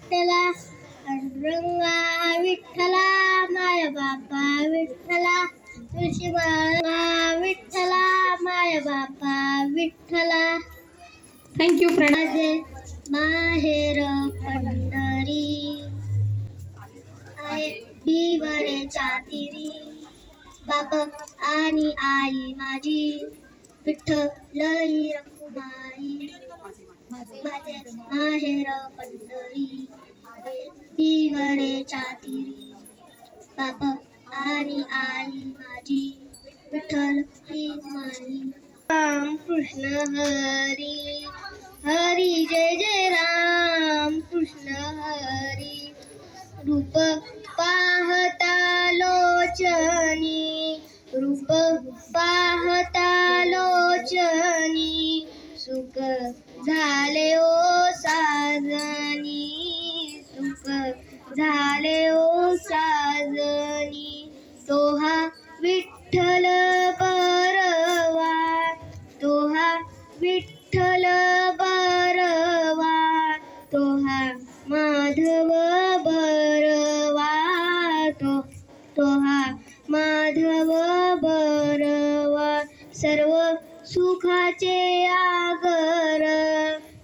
विठ्ठला पांडुरंगा विठ्ठला माय बापा विठ्ठला तुळशी माळा विठ्ठला माय बापा विठ्ठला. Thank you friend. माझे माहेर पंढरी आहे विवरेच्या तीरी. बाप आणि आई माझी विठ्ठलही रखुमाई. माझे माहेर पंढरी विवरेच्या तीरी. बाप आणि आई माझी विठ्ठल ही माई. राम कृष्ण हरी हरी जय जय राम कृष्ण हरी. रूप पाहता लोचनी रूप पाहता लोचनी सुख झाले ओ साजनी. सुख झाले ओ साजनी. तो हा विठ्ठल बरवा तो हा विठ्ठल बरवा. तो हा माधव बरवा तो हा माधव बरवा. सर्व सुखाचे आगर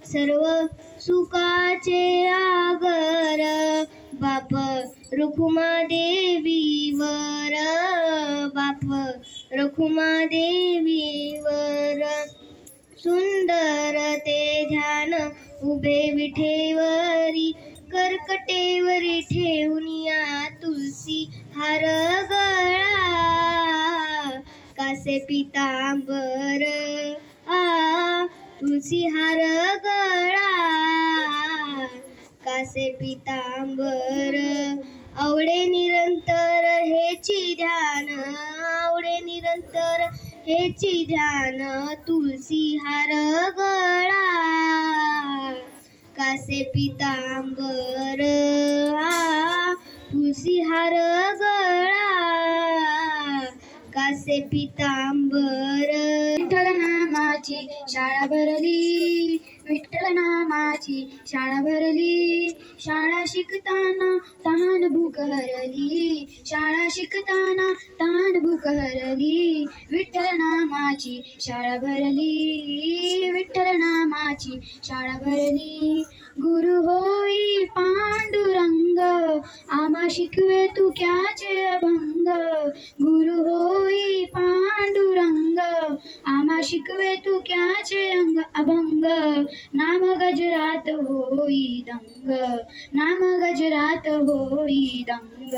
सर्व सुखाचे आगर बाप रखुमा देवीवर. बाप रखुमा देवीवर. सुंदर ते ध्यान उभे विठेवरी. कर्कटेवरी ठेवूनिया तुलसी हार गळा. कासे पितांबर तुलसी हार गळा. कासे पितांबर. आवडे निरंतर हेची ध्यान आवडे निरंतर हेची ध्यान. तुलसी हार गळा. कासे पितांबर तुलसी हार गळा. कासे पितांबर. विठ्ठल नामाची शाळा भरली विठ्ठल नामाची शाळा भरली. शाळा शिकताना तहान भूक हरली. शाळा शिकताना तहान भूक हरली. विठ्ठल नामाची शाळा भरली विठ्ठल नामाची शाळा भरली. गुरु होई पांडुरंग आम्हा शिकवे तू क्याचे अभंग. गुरु होई पांडुरंग आम्हा शिकवे तू क्याचे अभंग. नाम गजरात होई दंग नाम गजरात होई दंग.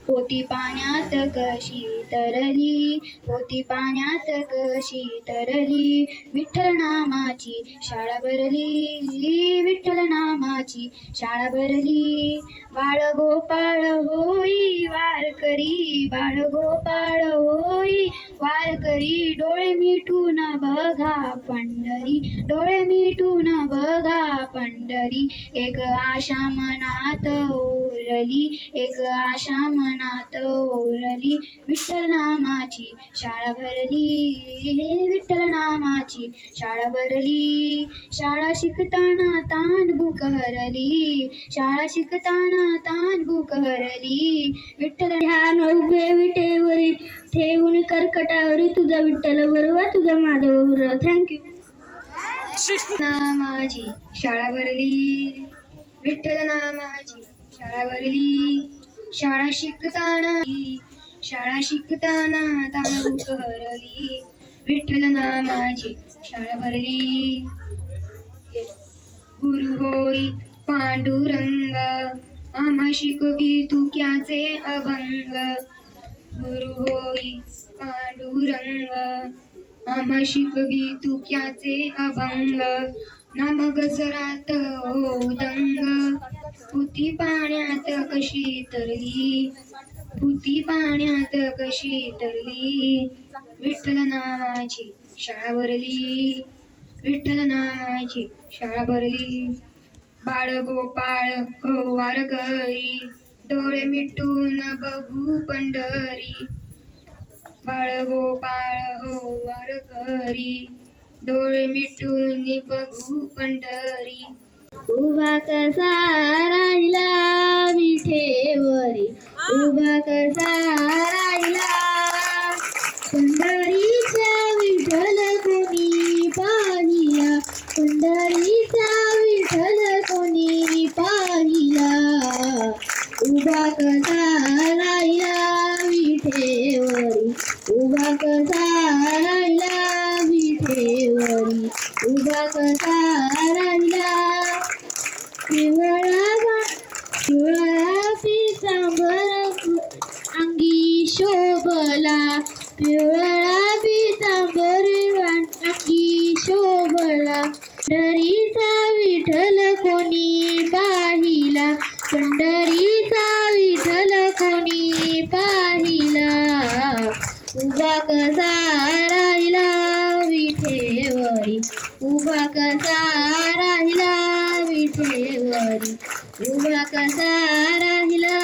पोती पाण्यात कशी तरली पोती पाण्यात कशी तरली. विठ्ठल नामाची शाळा भरली विठ्ठल नामाची शाळा भरली. बाळ गोपाळ होई वारकरी बाळ गोपाळ होई वारकरी. डोळे मिटून बघा पंढरी डोळे मिटून बघा पंढरी. एक आशा मनात ओरली एक आशा मनात ओरली. विठ्ठल नामाची शाळा भरली विठ्ठल नामाची शाळा भरली. शाळा शिकताना तान भूक हरली शाळा शिकताना तान भूक हरली. विठ्ठल ध्यान उभे विठेवरी ठेवून कर्कटावरी. तुझा विठ्ठल बरोबर तुझा माधव बरोबर. थँक्यू. नामाची शाळा भरली विठ्ठल नामाची शाळा भरली. शाळा शिकताना तान भूक हरली. विठ्ठल नामाची शाळा भरली. गुरु होई पांडुरंग आम्हा शिकवी तू क्याचे अभंग. गुरु होई पांडुरंग आम्हा शिकवी तू क्याचे अभंग. नाम गजरात हो दंग पुती पाण्यात कशी तरली पुती पाण्यात कशी तरली. विठ्ठल नामाची शाळा भरली विठ्ठल नामाची शाळा भरली. बाळ गोपाळ हो वारकरी डोळे मिटून बघू पंढरी. बाळ गोपाळ हो वारकरी डोळे मिटून बघू पंढरी. उभा कसा राहिला कसा राहिला विठेवरी, उभा कसा राहिला विठेवरी, उभा कसा राहिला. पिवळा पितांबर अंगी शोभला, पिवळा पितांबर अंगी शोभला. पंढरीचा विठ्ठल कोणी पाहिला, पंढरीचा विठ्ठल कोणी पाहिला. उभा कसा राहिला विठेवरी, उभा कसा राहिला विठेवरी, उभा कसा राहिला.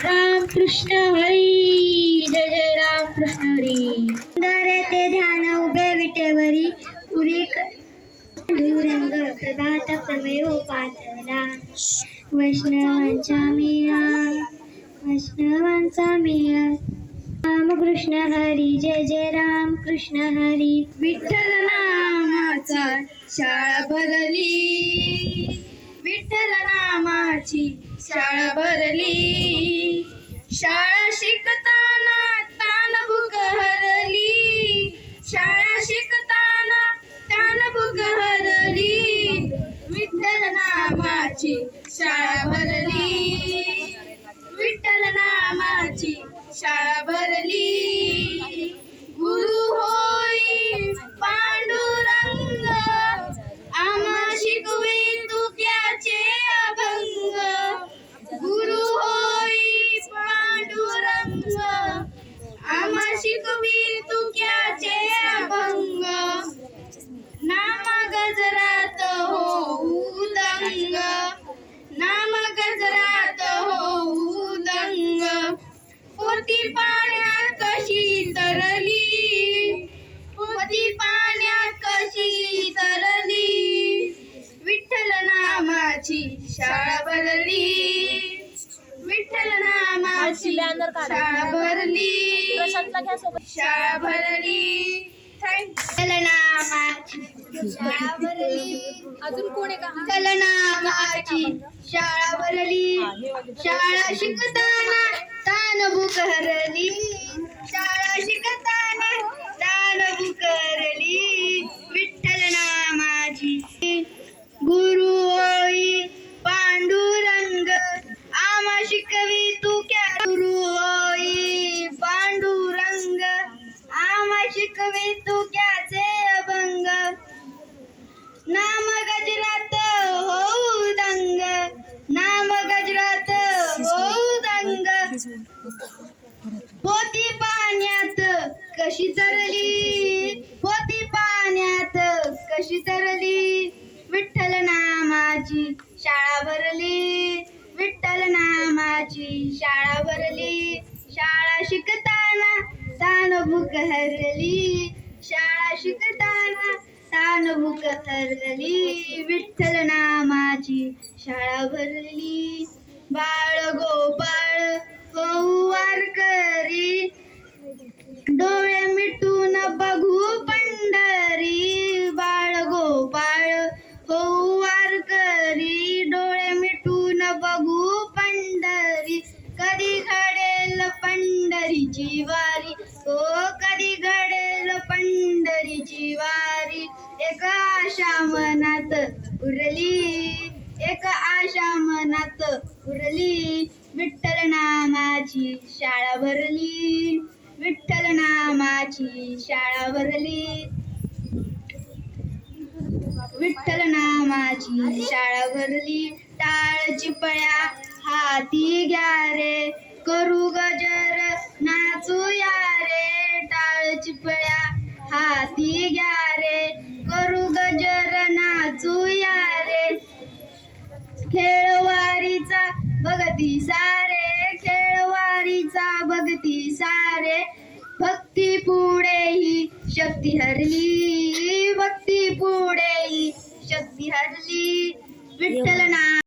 रामकृष्ण हरी, जय जय रामकृष्ण हरी. सुंदर ते ध्यान उभे विटेवरी, पुरी पांडुरंग प्रभात समय पातला. वैष्णवांचा मेळा, वैष्णवांचा मेळा. रामकृष्ण हरी, जय जय रामकृष्ण हरी. विठ्ठल नामाचा शाळा भरली, विठ्ठल नामाची शाळा भरली. शाळा शिकताना तानभूक हरली, शाळा शिकताना तानभूक हरली. विठ्ठल नामाची शाळा भरली, विठ्ठल नामाची शाळा भरली. गुरु होई पांडुरंग, आम्हा शिकवे तुक्याचे अभंग. गुरु होई पांडुरंग, आम्हा शिकवी तुक्याचे अभंग. नाम गजरात होऊ दंग, नाम गजरात होऊ दंग. पोती पाण्यात कशी तरली, पोती पाण्यात कशी तरली. विठ्ठल नामाची शाळा भरली, विठ्ठल नामाची शाळा भरली, शाळा भरली. विठ्ठल नामाची शाळा भरली, अजून कोण आहे का? विठ्ठल नामाची शाळा भरली. शाळा शिकताना तानभूक हरली, शाळा शिकताना तानभूक हरली. विठ्ठल नामाची गुरु होई पांडुरंग, आम्हा शिकवी तू क्या. गुरु होई पांडुरंग, आम्हा शिकवी तू क्याचे अभंग. नाम गजरात होऊ दंग, नाम गजरात होऊ दंग. पोती पाण्यात कशी तरली, पोती पाण्यात कशी तरली. विठ्ठल नामाची शाळा भरली, विठ्ठल नामाची शाळा भरली. शाळा शिकताना तानभूक हरली, शाळा शिकताना तानभूक हरली. विठ्ठल नामाची शाळा भरली. बाळ गोपाळ होऊ वारकरी, डोळे मिटून बघू पंढरी. बाळ गोपाळ होऊ वारकरी, डोळे मिटून बघू पंढरी. कधी घडेल पंढरीची वारी, हो कधी घडेल पंढरीची वारी. एक आशा मनात उरली, एक आशा मनात उरली. विठ्ठल नामाची शाळा भरली, विठ्ठल नामाची शाळा भरली. विठ्ठल नामाची शाळा भरली. टाळ चिपळ्या हाती घ्या रे, करू गजर नाचूया रे. टाळ चिपळ्या हाती घ्या रे, करू गजर नाचूया रे. खेळवारीचा भगती सारे, खेळवारीचा भगती सारे. भक्ती पुढे ही शक्ती हरली, भक्ती पुढे ही शक्ती हरली. विठ्ठल नाम